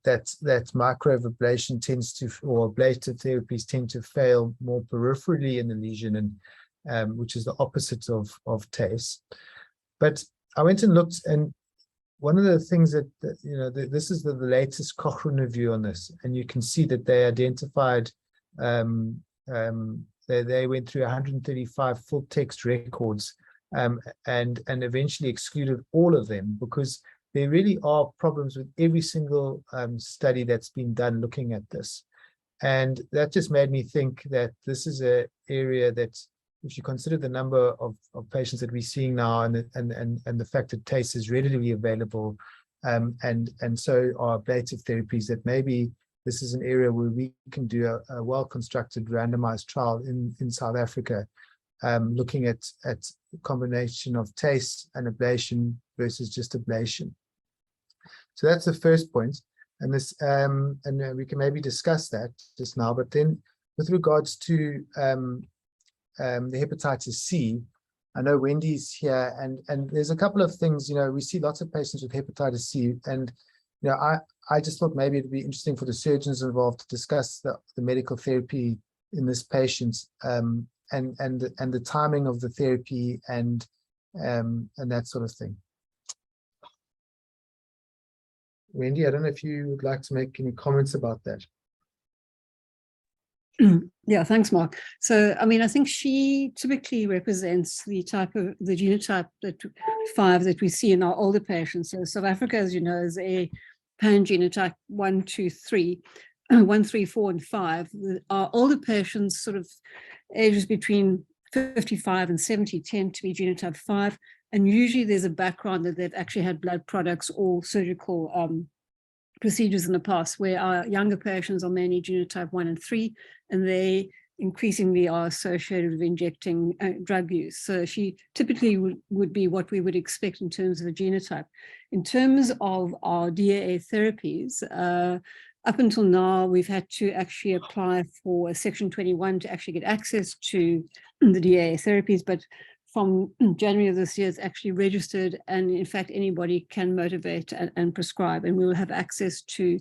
S5: that microwave ablation tends to, or ablative therapies tend to fail more peripherally in the lesion, and which is the opposite of TACE. But I went and looked, and one of the things that this is the latest Cochrane review on this, and you can see that they identified they went through 135 full text records, and eventually excluded all of them, because there really are problems with every single study that's been done looking at this. And that just made me think that this is an area that, if you consider the number of patients that we're seeing now, and the fact that TACE is readily available, and so are ablative therapies, that maybe this is an area where we can do a well-constructed randomized trial in South Africa, looking at a combination of TACE and ablation versus just ablation. So that's the first point, and this and we can maybe discuss that just now. But then, with regards to the hepatitis C, I know Wendy's here, and there's a couple of things. We see lots of patients with hepatitis C, and I just thought maybe it'd be interesting for the surgeons involved to discuss the medical therapy in this patient, and the timing of the therapy, and that sort of thing. Wendy, I don't know if you would like to make any comments about that.
S6: Yeah, thanks, Mark. So, I mean, I think she typically represents the genotype 5 that we see in our older patients. So South Africa, as you know, is a pan-genotype 1, 2, 3, 1, 3, 4, and 5. Our older patients, sort of ages between 55 and 70, tend to be genotype 5. And usually there's a background that they've actually had blood products or surgical procedures in the past, where our younger patients are mainly genotype 1 and 3, and they increasingly are associated with injecting drug use. So she typically would be what we would expect in terms of a genotype. In terms of our DAA therapies, up until now, we've had to actually apply for a Section 21 to actually get access to the DAA therapies, but from January of this year, it's actually registered, and in fact, anybody can motivate and prescribe, and we will have access to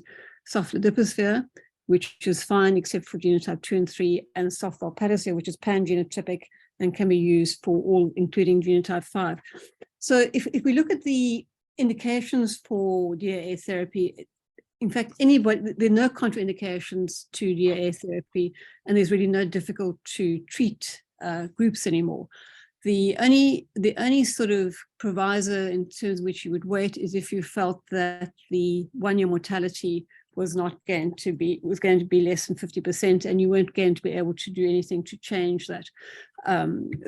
S6: soft liposphere, which is fine except for genotype 2 and 3, and soft valproaticin, which is pan-genotypic and can be used for all, including genotype 5. So if we look at the indications for DAA therapy, in fact, anybody, there are no contraindications to DAA therapy, and there's really no difficult to treat groups anymore. The only sort of proviso in terms of which you would wait is if you felt that the 1-year mortality was going to be less than 50%, and you weren't going to be able to do anything to change that.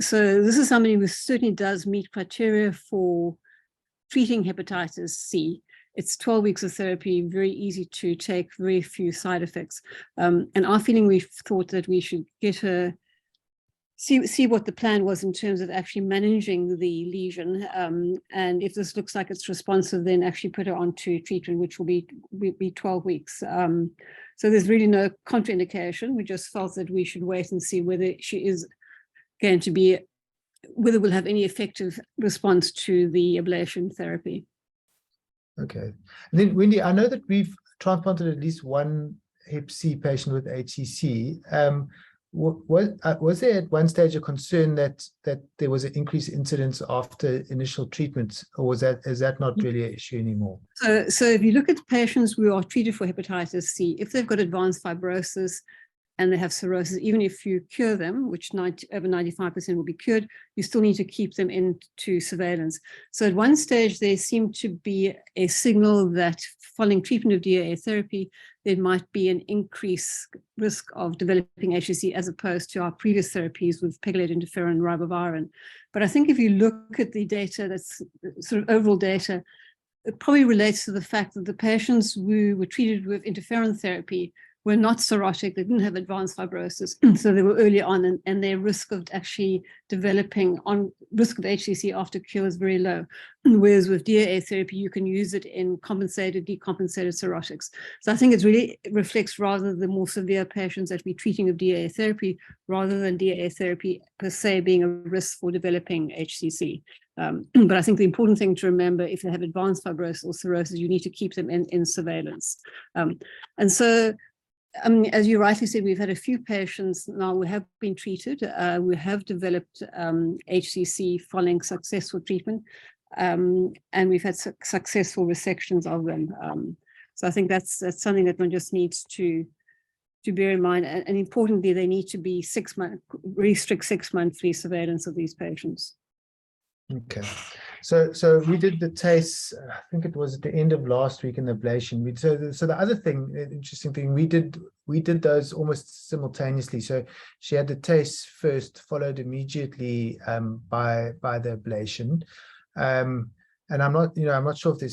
S6: So this is somebody who certainly does meet criteria for treating hepatitis C. It's 12 weeks of therapy, very easy to take, very few side effects. And our feeling, we thought that we should get her, see what the plan was in terms of actually managing the lesion. And if this looks like it's responsive, then actually put her onto treatment, which will be 12 weeks. So there's really no contraindication. We just felt that we should wait and see whether she is going to be, whether we'll have any effective response to the ablation therapy.
S5: Okay. And then, Wendy, I know that we've transplanted at least one Hep C patient with HCC. Was there at one stage a concern that there was an increased incidence after initial treatment, or is that not really an issue anymore?
S6: So if you look at patients who are treated for hepatitis C, if they've got advanced fibrosis and they have cirrhosis, even if you cure them, which over 95% will be cured, you still need to keep them into surveillance. So at one stage, there seemed to be a signal that following treatment of DAA therapy, there might be an increased risk of developing HCC as opposed to our previous therapies with pegylated interferon and ribavirin. But I think if you look at the data, that's sort of overall data, it probably relates to the fact that the patients who were treated with interferon therapy were not cirrhotic, they didn't have advanced fibrosis, so they were early on, and their risk of actually developing risk of HCC after cure is very low. Whereas with DAA therapy, you can use it in compensated, decompensated cirrhotics. So I think it really reflects rather the more severe patients that we're treating with DAA therapy, rather than DAA therapy per se being a risk for developing HCC. But I think the important thing to remember, if they have advanced fibrosis or cirrhosis, you need to keep them in surveillance. And so, as you rightly said, we've had a few patients now who have been treated. We have developed HCC following successful treatment, and we've had successful resections of them. So I think that's something that one just needs to bear in mind. And importantly, they need to be very strict 6-monthly surveillance of these patients.
S5: Okay, so we did the TACE, I think it was at the end of last week in the ablation. So the other thing, interesting thing, we did those almost simultaneously. So she had the TACE first, followed immediately by the ablation. And I'm not sure if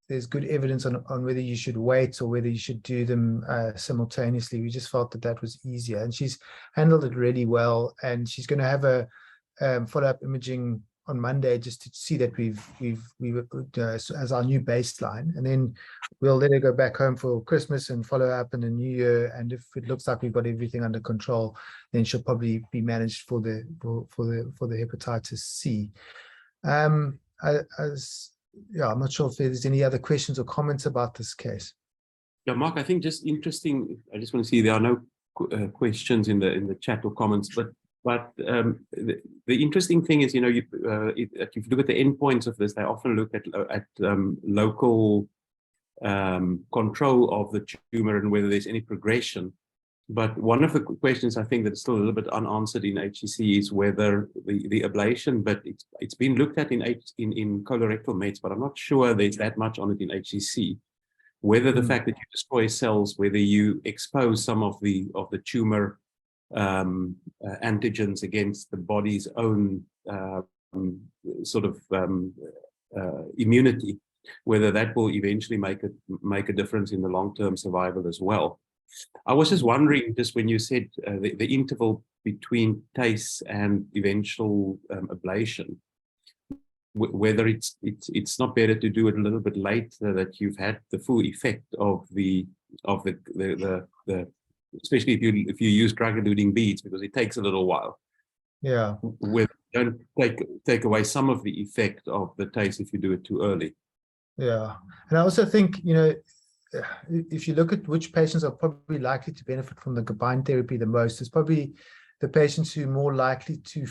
S5: there's good evidence on whether you should wait or whether you should do them simultaneously. We just felt that was easier, and she's handled it really well. And she's going to have a follow-up imaging on Monday just to see that we've as our new baseline, and then we'll let her go back home for Christmas and follow up in the new year. And if it looks like we've got everything under control, then she'll probably be managed for the hepatitis C. I'm not sure if there's any other questions or comments about this case.
S1: Yeah, Mark, I think just interesting. I just want to see there are no questions in the chat or comments, but the interesting thing is, if you look at the endpoints of this, they often look at local control of the tumor and whether there's any progression. But one of the questions I think that's still a little bit unanswered in HCC is whether the ablation, but it's been looked at in colorectal mets, but I'm not sure there's that much on it in HCC. Whether the fact that you destroy cells, whether you expose some of the tumor antigens against the body's own immunity, whether that will eventually make a difference in the long-term survival as well. I was just wondering, just when you said the interval between TACE and eventual ablation, whether it's not better to do it a little bit later, that you've had the full effect of the especially if you use drug-eluting beads, because it takes a little while.
S5: Yeah.
S1: Whether you don't take away some of the effect of the TACE if you do it too early.
S5: Yeah, and I also think, if you look at which patients are probably likely to benefit from the combined therapy the most, it's probably the patients who are more likely to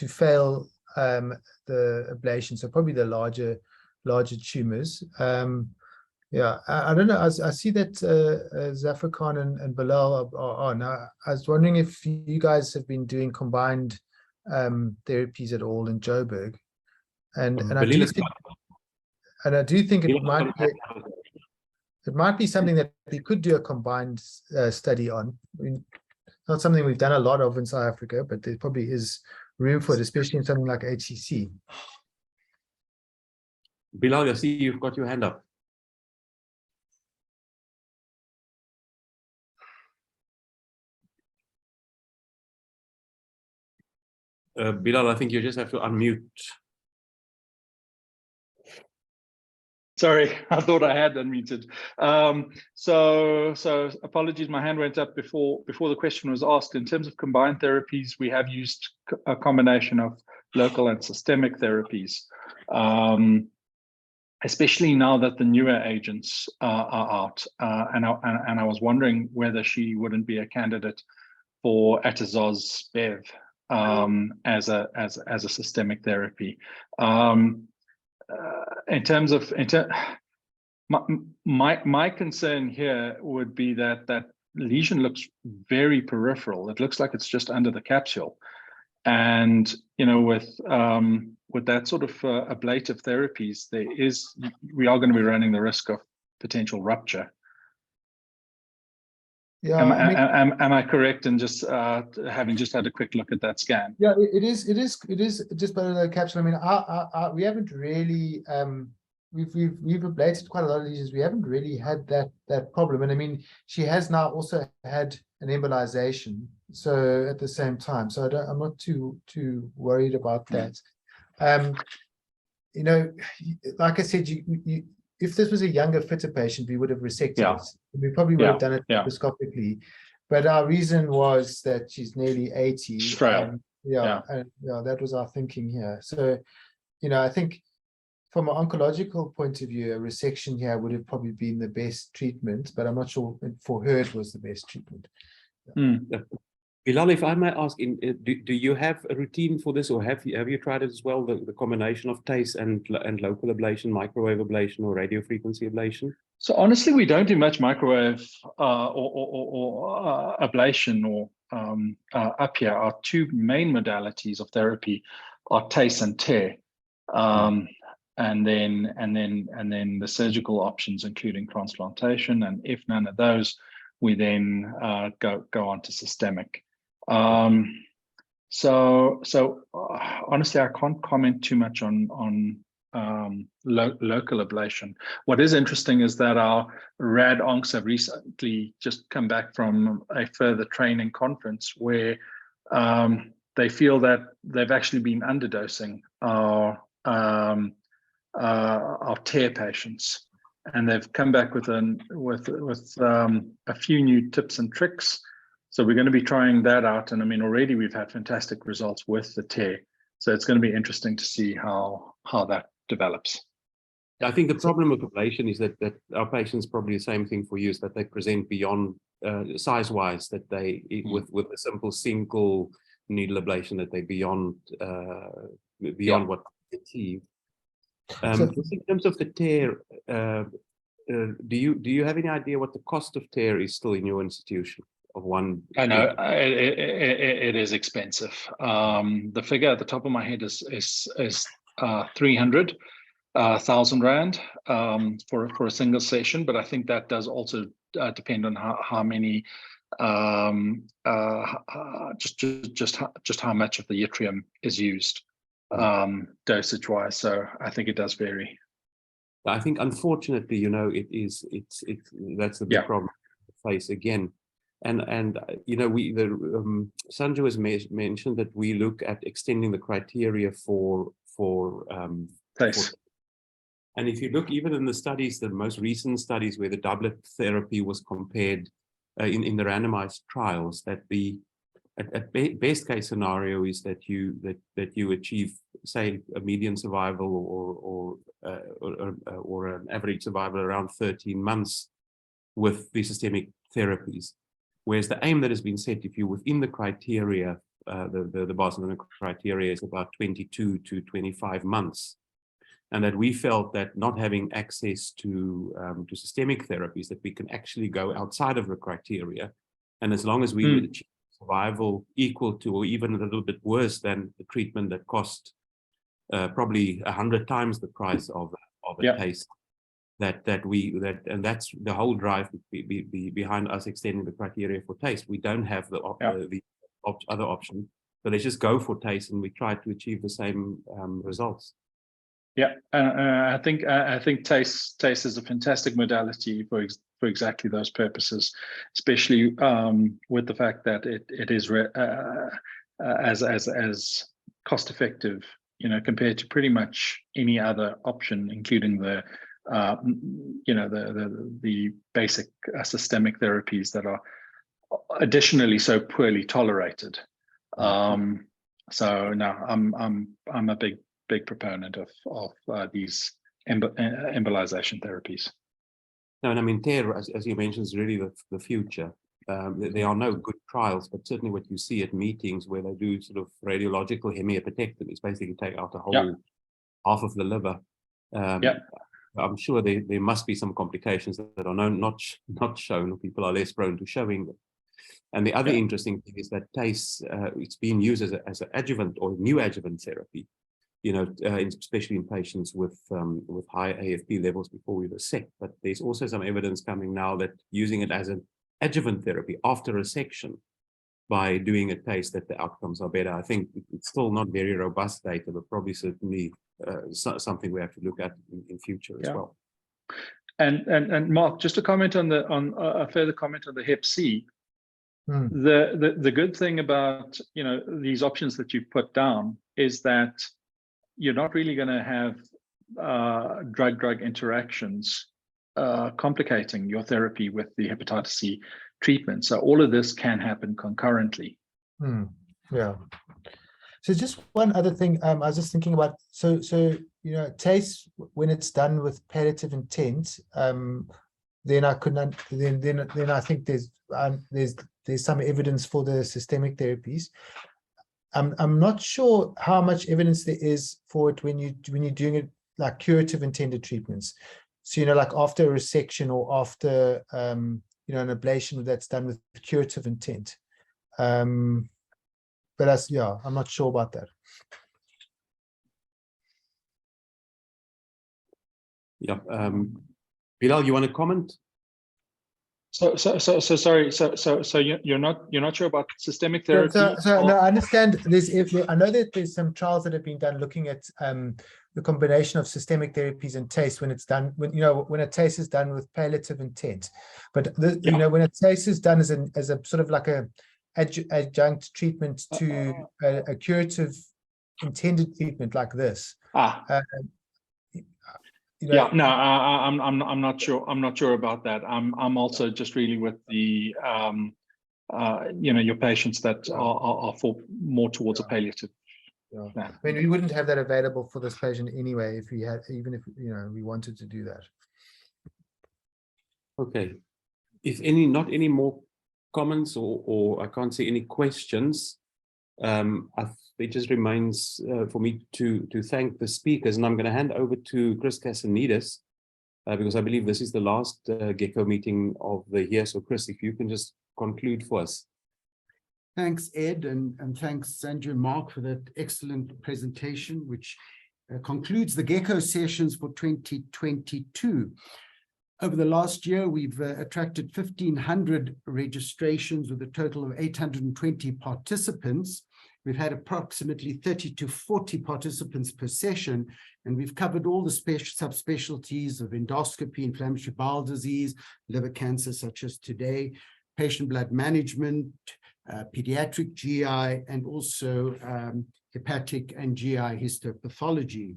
S5: fail the ablation. So probably the larger tumors. Yeah, I don't know. I see that Zafar Khan and Bilal are on. I was wondering if you guys have been doing combined therapies at all in Joburg, and I do think it might be something that we could do a combined study on. I mean, not something we've done a lot of in South Africa, but there probably is room for it, especially in something like HCC.
S1: Bilal, I see you've got your hand up. Bilal, I think you just have to unmute.
S7: Sorry, I thought I had unmuted. So apologies, my hand went up before the question was asked. In terms of combined therapies, we have used a combination of local and systemic therapies, especially now that the newer agents are out. And I was wondering whether she wouldn't be a candidate for Atazos-Bev as a systemic therapy. My concern here would be that lesion looks very peripheral. It looks like it's just under the capsule, and with that sort of ablative therapies, we are going to be running the risk of potential rupture.
S5: Yeah,
S7: am I correct in just having just had a quick look at that scan?
S5: Yeah, it is just below the capsule. I mean, we haven't really we've ablated quite a lot of lesions. We haven't really had that problem. And I mean, she has now also had an embolization, so at the same time. So I'm not too worried about that. You know, like I said, if this was a younger, fitter patient, we would have resected it. We probably would have done it endoscopically. But our reason was that she's nearly 80.
S7: She's frail.
S5: And that was our thinking here. So, you know, I think from an oncological point of view, a resection here would have probably been the best treatment, but I'm not sure for her it was the best treatment.
S1: Bilal, if I may ask, do you have a routine for this, or have you tried it as well, the combination of TACE and local ablation, microwave ablation, or radio frequency ablation?
S7: So honestly, we don't do much microwave or ablation or up here. Our two main modalities of therapy are TACE and TARE, and then the surgical options, including transplantation. And if none of those, we then go on to systemic. So honestly, I can't comment too much on local ablation. What is interesting is that our rad oncs have recently just come back from a further training conference where they feel that they've actually been underdosing our TARE patients, and they've come back with a few new tips and tricks. So we're going to be trying that out, and I mean, already we've had fantastic results with the TARE. So it's going to be interesting to see how that develops.
S1: I think the problem with ablation is that our patients, probably the same thing for you, is that they present beyond size-wise, that they with a simple single needle ablation, that they're beyond what they achieve. Just in terms of the TARE, do you have any idea what the cost of TARE is still in your institution? Of one?
S7: I know it is expensive. The figure at the top of my head is 300,000 rand for a single session, but I think that does also depend on how many just how much of the yttrium is used dosage wise. So I think it does vary.
S1: I think unfortunately, you know, that's the big problem we face again. And you know, Sanju has mentioned that we look at extending the criteria for
S7: TACE.
S1: And if you look even in the studies, the most recent studies where the doublet therapy was compared in the randomized trials, that the best case scenario is that you achieve, say, a median survival or an average survival around 13 months with the systemic therapies. Whereas the aim that has been set, if you're within the criteria, the Barcelona criteria is about 22 to 25 months. And that we felt that not having access to systemic therapies, that we can actually go outside of the criteria. And as long as we achieve survival equal to or even a little bit worse than the treatment that cost probably 100 times the price of a TACE, and that's the whole drive behind us extending the criteria for TACE. We don't have the other option, so let's just go for TACE, and we try to achieve the same results.
S7: Yeah, I think TACE is a fantastic modality for exactly those purposes, especially with the fact that it is as cost effective, you know, compared to pretty much any other option, including the basic systemic therapies that are additionally so poorly tolerated. So no, I'm a big proponent of these embolization therapies.
S1: No, and I mean, TARE, as you mentioned, is really the future. There are no good trials, but certainly what you see at meetings where they do sort of radiological hemiapatectomy, is basically take out the whole half of the liver. I'm sure there must be some complications that are not shown, or people are less prone to showing them. And the other interesting thing is that TACE, it's being used as an adjuvant or neoadjuvant therapy, you know, especially in patients with high AFP levels before we resect. But there's also some evidence coming now that using it as an adjuvant therapy after resection by doing a TACE, that the outcomes are better. I think it's still not very robust data, but probably certainly something we have to look at in future as well.
S7: And Mark, just a comment on a further comment on the Hep C. The good thing about these options that you've put down is that you're not really going to have drug-drug interactions complicating your therapy with the hepatitis C treatment. So all of this can happen concurrently.
S5: Yeah. So just one other thing, I was just thinking about, so TACE, when it's done with palliative intent, then I couldn't, then I think there's some evidence for the systemic therapies. I'm not sure how much evidence there is for it when you're doing it like curative intended treatments. So like after a resection or after an ablation that's done with curative intent. But that's, I'm not sure about that.
S1: Yeah, Bilal, you want to comment?
S7: So sorry. So you're not sure about systemic therapy?
S5: So no, I understand. I know that there's some trials that have been done looking at the combination of systemic therapies and TACE when it's done when a TACE is done with palliative intent. But when a TACE is done as a sort of like a adjunct treatment to a curative intended treatment like this.
S7: I'm not sure. I'm not sure about that. I'm also just really with the your patients that are more towards a palliative.
S5: I mean, we wouldn't have that available for this patient anyway if we had, even if we wanted to do that.
S1: Okay, if not any more comments or I can't see any questions, it just remains for me to thank the speakers, and I'm going to hand over to Chris Casanidis because I believe this is the last GECO meeting of the year. So Chris, if you can just conclude for us.
S4: Thanks, Ed, and thanks, Sanju and Mark, for that excellent presentation, which concludes the GECO sessions for 2022. Over the last year, we've attracted 1,500 registrations with a total of 820 participants. We've had approximately 30 to 40 participants per session, and we've covered all the subspecialties of endoscopy, inflammatory bowel disease, liver cancer, such as today, patient blood management, pediatric GI, and also hepatic and GI histopathology.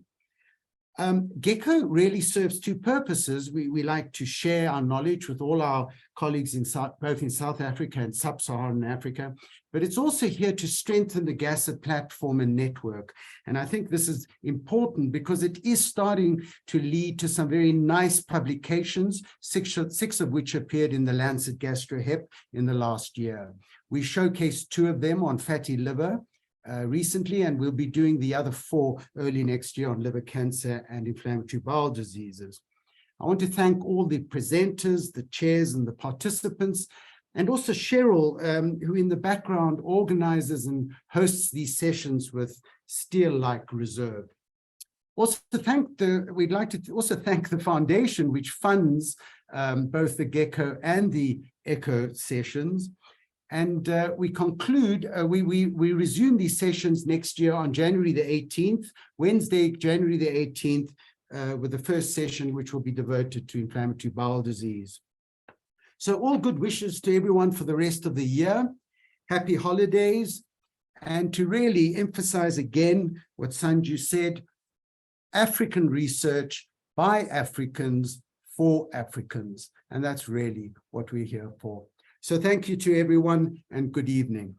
S4: GECO really serves two purposes. We like to share our knowledge with all our colleagues both in South Africa and Sub-Saharan Africa, but it's also here to strengthen the GASA platform and network. And I think this is important because it is starting to lead to some very nice publications, six of which appeared in the Lancet GastroHep in the last year. We showcased 2 of them on fatty liver recently, and we'll be doing the other 4 early next year on liver cancer and inflammatory bowel diseases. I want to thank all the presenters, the chairs, and the participants, and also Cheryl, who in the background organizes and hosts these sessions with steel-like reserve. Also, we'd like to also thank the foundation, which funds both the GECO and the ECHO sessions. And we conclude, we resume these sessions next year on January the 18th, Wednesday, January the 18th, with the first session, which will be devoted to inflammatory bowel disease. So all good wishes to everyone for the rest of the year. Happy holidays. And to really emphasize again what Sanju said, African research by Africans for Africans. And that's really what we're here for. So thank you to everyone and good evening.